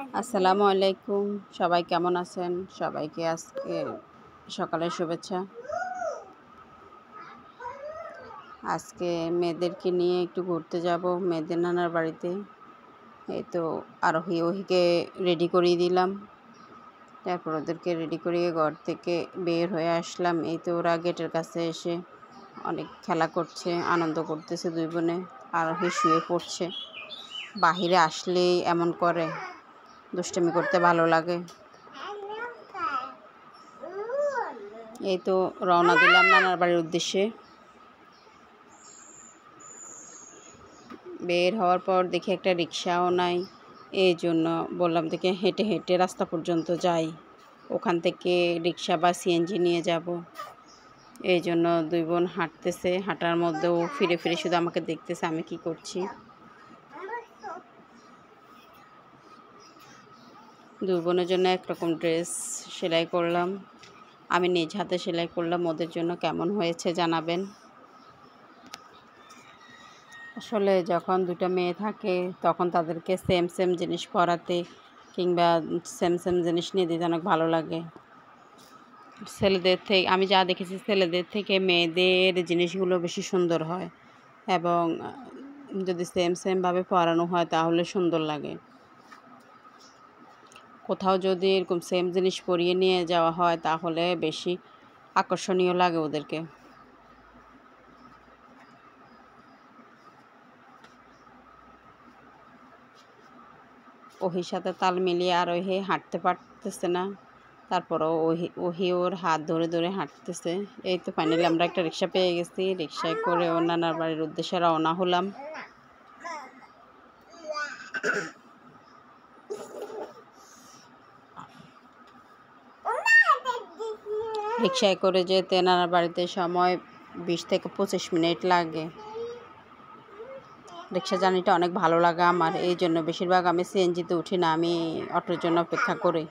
আসসালামু আলাইকুম, সবাই কেমন আছেন? সবাইকে আজকে সকালের শুভেচ্ছা। আজকে মেয়েদেরকে নিয়ে একটু ঘুরতে যাব মেয়েদের নানার বাড়িতে। এই তো ওহিকে রেডি করিয়ে দিলাম, তারপর ওদেরকে রেডি করিয়ে ঘর থেকে বের হয়ে আসলাম। এই তো ওরা গেটের কাছে এসে অনেক খেলা করছে, আনন্দ করতেছে দুই বোনে। আরোহী শুয়ে পড়ছে, বাহিরে আসলেই এমন করে, দুষ্টামি করতে ভালো লাগে। এই তো রওনা দিলাম নানার বাড়ির উদ্দেশ্যে। বের হওয়ার পর দেখি একটা রিক্সাও নাই, এই জন্য বললাম থেকে হেঁটে হেঁটে রাস্তা পর্যন্ত যাই, ওখান থেকে রিক্সা বা সিএনজি নিয়ে যাব। এই জন্য দুই বোন হাঁটতেছে, হাঁটার মধ্যেও ফিরে ফিরে শুধু আমাকে দেখতেছে আমি কি করছি। দুই বোনের জন্য একরকম ড্রেস সেলাই করলাম, আমি নিজ হাতে সেলাই করলাম। ওদের জন্য কেমন হয়েছে জানাবেন। আসলে যখন দুটো মেয়ে থাকে তখন তাদেরকে সেম সেম জিনিস পরাতে কিংবা সেম সেম জিনিস নিয়ে দিতে অনেক ভালো লাগে। ছেলেদের থেকে আমি যা দেখেছি, ছেলেদের থেকে মেয়েদের জিনিসগুলো বেশি সুন্দর হয়, এবং যদি সেম সেমভাবে পরানো হয় তাহলে সুন্দর লাগে। কোথাও যদি এরকম সেম জিনিস পরিয়ে নিয়ে যাওয়া হয় তাহলে বেশি আকর্ষণীয় লাগে ওদেরকে। ওহির সাথে তাল মিলিয়ে আরোহী হাঁটতে পারতেছে না, তারপরও ওহি ওর হাত ধরে ধরে হাঁটতেছে। এই তো ফাইনালি আমরা একটা রিক্সা পেয়ে গেছি, রিক্সায় করে ওর নানার বাড়ির উদ্দেশ্যে রওনা হলাম। রিক্সায় করে যেতে নানার বাড়িতে সময় 20 থেকে 25 মিনিট লাগে। রিক্সা জার্নিটা অনেক ভালো লাগে আমার, এই জন্য বেশিরভাগ আমি সিএনজিতে উঠি না, আমি অটোর জন্য অপেক্ষা করি।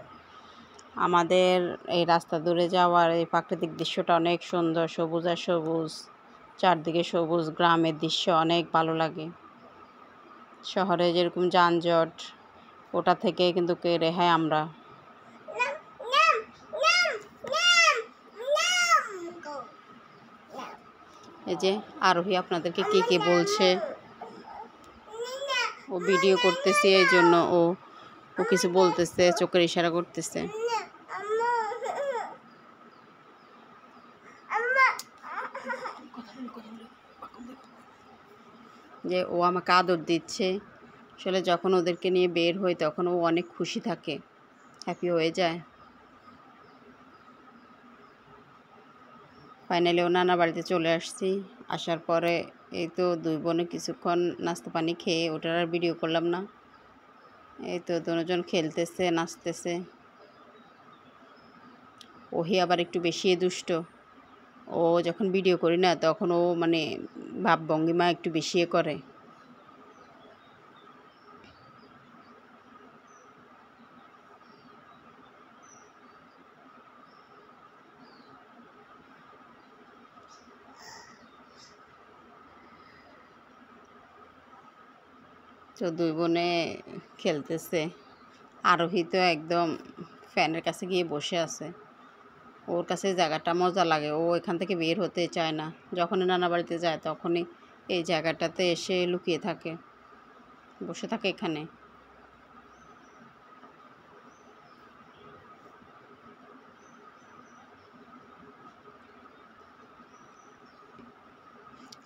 আমাদের এই রাস্তা দূরে যাওয়ার এই প্রাকৃতিক দৃশ্যটা অনেক সুন্দর, সবুজ আর সবুজ, চারদিকে সবুজ, গ্রামের দৃশ্য অনেক ভালো লাগে। শহরে যেরকম যানজট, ওটা থেকে কিন্তু রেহাই আমরা। এই যে আরোহী আপনাদেরকে কি বলছে, ও ভিডিও করতেছে এই জন্য ও কিছু বলতেছে, চোখের ইশারা করতেছে। যে ও আমাকে আদর দিচ্ছে। আসলে যখন ওদেরকে নিয়ে বের হই তখন ও অনেক খুশি থাকে, হ্যাপি হয়ে যায়। ফাইনালি ও নানা বাড়িতে চলে আসছি। আসার পরে এই তো দুই বোনে কিছুক্ষণ নাস্তা পানি খেয়ে, ওটার আর ভিডিও করলাম না। এই তো দুজন খেলতেছে, নাচতেছে। ওহি আবার একটু বেশি দুষ্ট, ও যখন ভিডিও করি না তখন ও মানে ভাব ভঙ্গিমা একটু বেশি করে। তো দুই বোনে খেলতেছে। আরোহী তো একদম ফ্যানের কাছে গিয়ে বসে আছে, ওর কাছে জায়গাটা মজা লাগে, ও এখান থেকে বের হতে চায় না। যখনই নানা বাড়িতে যায় তখনই এই জায়গাটাতে এসে লুকিয়ে থাকে, বসে থাকে এখানে।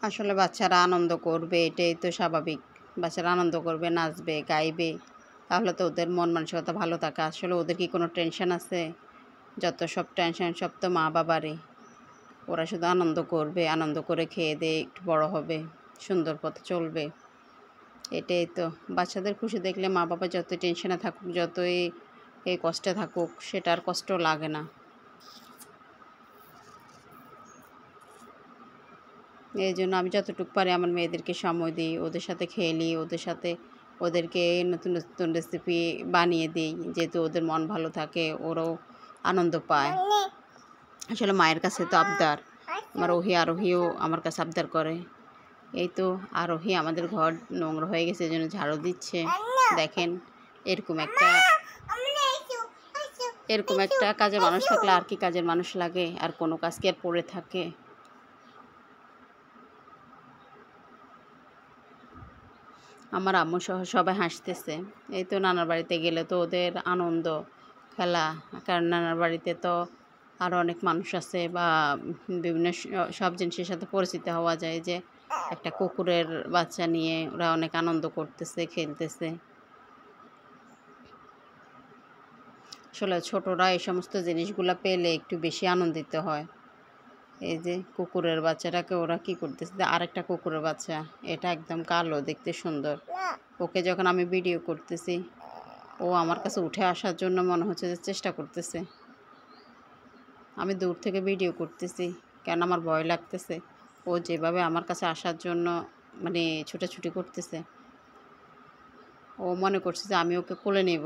আসলে বাচ্চারা আনন্দ করবে, এটাই তো স্বাভাবিক। বাচ্চারা আনন্দ করবে, নাচবে, গাইবে, তাহলে তো ওদের মন মানসিকতা ভালো থাকে। আসলে ওদের কি কোনো টেনশন আছে? যত সব টেনশন সব তো মা বাবারই। ওরা শুধু আনন্দ করবে, আনন্দ করে খেয়ে দিয়ে একটু বড় হবে, সুন্দর পথে চলবে। এটাই তো, বাচ্চাদের খুশি দেখলে মা বাবা যতই টেনশনে থাকুক, যতই এই কষ্টে থাকুক, সেটা আর কষ্ট লাগে না। এই জন্য আমি যতটুকু পারি আমার মেয়েদেরকে সময় দিই, ওদের সাথে খেলি, ওদেরকে নতুন নতুন রেসিপি বানিয়ে দিই, যেহেতু ওদের মন ভালো থাকে, ওরাও আনন্দ পায়। আসলে মায়ের কাছে তো আবদার, আমার আরোহীও আমার কাছে আবদার করে। এই তো আরোহী আমাদের ঘর নোংরা হয়ে গেছে, এই জন্য ঝাড়ু দিচ্ছে। দেখেন এরকম একটা কাজের মানুষ থাকলে আর কি কাজের মানুষ লাগে? আর কোনো কাজ কি আর পড়ে থাকে? আমার আম্মু সহ সবাই হাসতেছে। এই তো নানার বাড়িতে গেলে তো ওদের আনন্দ খেলা, কারণ নানার বাড়িতে তো আরও অনেক মানুষ আছে বা বিভিন্ন সব জিনিসের সাথে পরিচিত হওয়া যায়। যে একটা কুকুরের বাচ্চা নিয়ে ওরা অনেক আনন্দ করতেছে, খেলতেছে। আসলে ছোটরা এই সমস্ত জিনিসগুলো পেলে একটু বেশি আনন্দিত হয়। এই যে কুকুরের বাচ্চাটাকে ওরা কি করতেছে, আরেকটা কুকুরের বাচ্চা, এটা একদম কালো, দেখতে সুন্দর। ওকে যখন আমি ভিডিও করতেছি, ও আমার কাছে উঠে আসার জন্য মনে হচ্ছে যে চেষ্টা করতেছে। আমি দূর থেকে ভিডিও করতেছি, কেন আমার ভয় লাগতেছে। ও যেভাবে আমার কাছে আসার জন্য মানে ছুটাছুটি করতেছে, ও মনে করছে যে আমি ওকে কোলে নেব।